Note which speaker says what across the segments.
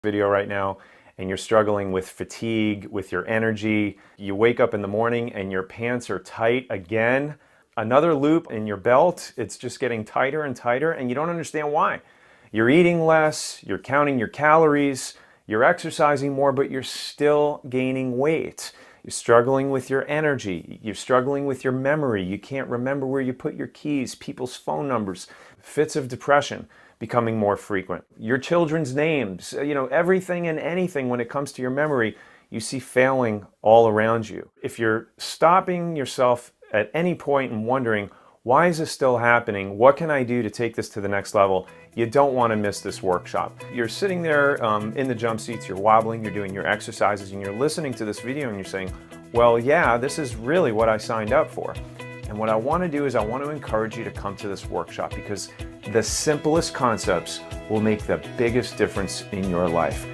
Speaker 1: Video right now and you're struggling with fatigue, with your energy, you wake up in the morning and your pants are tight again, another loop in your belt, it's just getting tighter and tighter and you don't understand why. You're eating less, you're counting your calories, you're exercising more, but you're still gaining weight. You're struggling with your energy, you're struggling with your memory, you can't remember where you put your keys, people's phone numbers, fits of depression becoming more frequent. Your children's names, everything and anything when it comes to your memory, you see failing all around you. If you're stopping yourself at any point and wondering, why is this still happening? What can I do to take this to the next level? You don't want to miss this workshop. You're sitting there in the jump seats, you're wobbling, you're doing your exercises, and you're listening to this video and you're saying, well, yeah, this is really what I signed up for. And what I want to do is I want to encourage you to come to this workshop because the simplest concepts will make the biggest difference in your life.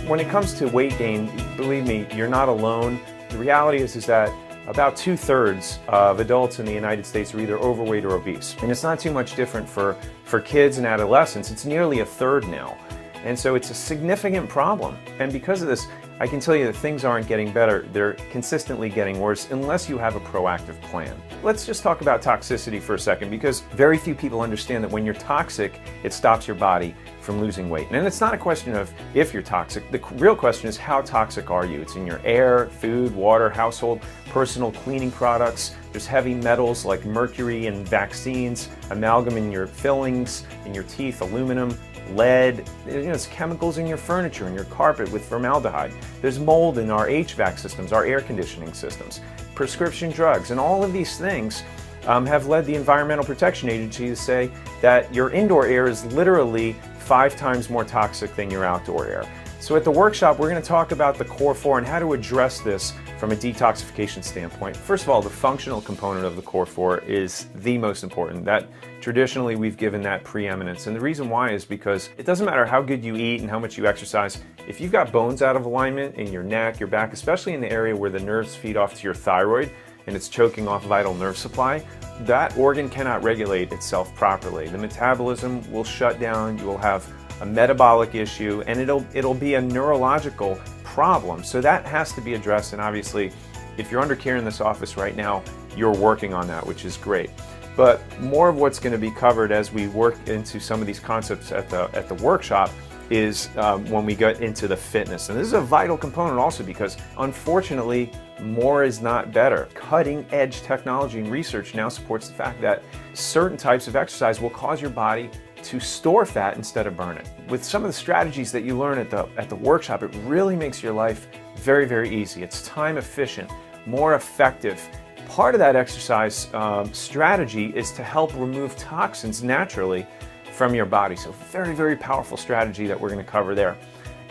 Speaker 1: When it comes to weight gain, believe me, you're not alone. The reality is that about 2/3 of adults in the United States are either overweight or obese. And it's not too much different for kids and adolescents. It's nearly 1/3 now. And so it's a significant problem. And because of this, I can tell you that things aren't getting better. They're consistently getting worse unless you have a proactive plan. Let's just talk about toxicity for a second because very few people understand that when you're toxic, it stops your body from losing weight. And it's not a question of if you're toxic. The real question is how toxic are you? It's in your air, food, water, household, personal cleaning products. There's heavy metals like mercury in vaccines, amalgam in your fillings, in your teeth, aluminum, lead, there's chemicals in your furniture and your carpet with formaldehyde. There's mold in our HVAC systems, our air conditioning systems, prescription drugs, and all of these things have led the Environmental Protection Agency to say that your indoor air is literally 5 times more toxic than your outdoor air. So at the workshop, we're going to talk about the core 4 and how to address this from a detoxification standpoint. First of all, the functional component of the core 4 is the most important. That traditionally we've given that preeminence. And the reason why is because it doesn't matter how good you eat and how much you exercise. If you've got bones out of alignment in your neck, your back, especially in the area where the nerves feed off to your thyroid and it's choking off vital nerve supply, that organ cannot regulate itself properly. The metabolism will shut down, you will have a metabolic issue, and it'll be a neurological problem. So that has to be addressed, and obviously, if you're under care in this office right now, you're working on that, which is great. But more of what's going to be covered as we work into some of these concepts at the workshop is when we get into the fitness. And this is a vital component also because, unfortunately, more is not better. Cutting edge technology and research now supports the fact that certain types of exercise will cause your body to store fat instead of burn it. With some of the strategies that you learn at the workshop, it really makes your life very, very easy. It's time efficient, more effective. Part of that exercise strategy is to help remove toxins naturally from your body. So very, very powerful strategy that we're going to cover there.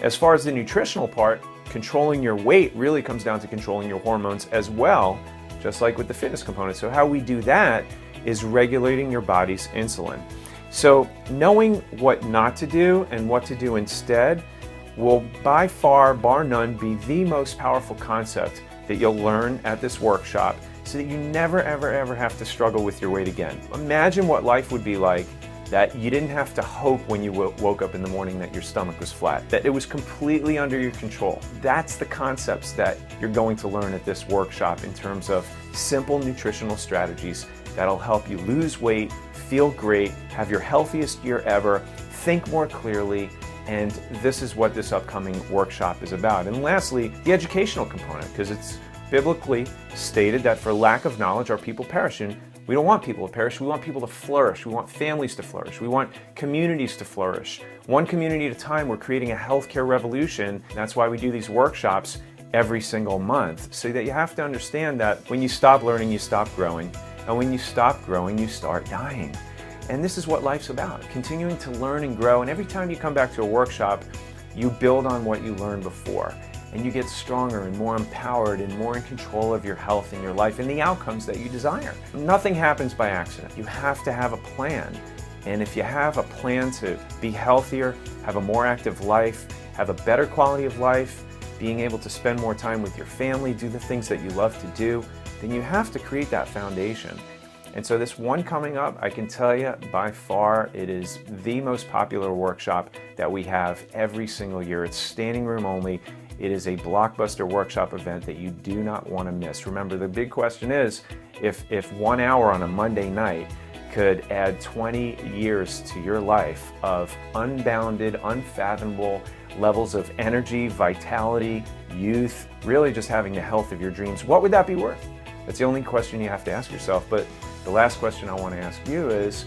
Speaker 1: As far as the nutritional part, controlling your weight really comes down to controlling your hormones as well, just like with the fitness component. So how we do that is regulating your body's insulin. So knowing what not to do and what to do instead will by far, bar none, be the most powerful concept that you'll learn at this workshop so that you never, ever, ever have to struggle with your weight again. Imagine what life would be like that you didn't have to hope when you woke up in the morning that your stomach was flat, that it was completely under your control. That's the concepts that you're going to learn at this workshop in terms of simple nutritional strategies that'll help you lose weight, feel great, have your healthiest year ever, think more clearly, and this is what this upcoming workshop is about. And lastly, the educational component, because it's biblically stated that for lack of knowledge our people perish. And we don't want people to perish, we want people to flourish, we want families to flourish, we want communities to flourish. One community at a time, we're creating a healthcare revolution. That's why we do these workshops every single month, so that you have to understand that when you stop learning, you stop growing. And when you stop growing, you start dying. And this is what life's about, continuing to learn and grow. And every time you come back to a workshop, you build on what you learned before. And you get stronger and more empowered and more in control of your health and your life and the outcomes that you desire. Nothing happens by accident. You have to have a plan. And if you have a plan to be healthier, have a more active life, have a better quality of life, being able to spend more time with your family, do the things that you love to do, then you have to create that foundation. And so this one coming up, I can tell you by far it is the most popular workshop that we have every single year. It's standing room only. It is a blockbuster workshop event that you do not want to miss. Remember, the big question is, if 1 hour on a Monday night could add 20 years to your life of unbounded, unfathomable levels of energy, vitality, youth, really just having the health of your dreams, what would that be worth? That's the only question you have to ask yourself. But the last question I want to ask you is,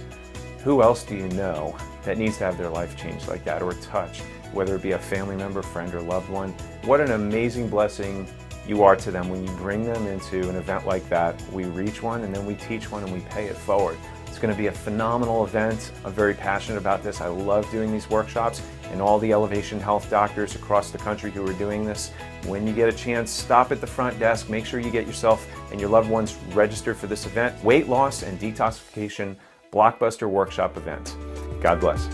Speaker 1: who else do you know that needs to have their life changed like that or touched, whether it be a family member, friend, or loved one? What an amazing blessing you are to them when you bring them into an event like that. We reach one and then we teach one and we pay it forward. It's going to be a phenomenal event. I'm very passionate about this. I love doing these workshops, and all the Elevation Health doctors across the country who are doing this. When you get a chance, stop at the front desk. Make sure you get yourself and your loved ones registered for this event. Weight loss and detoxification blockbuster workshop event. God bless.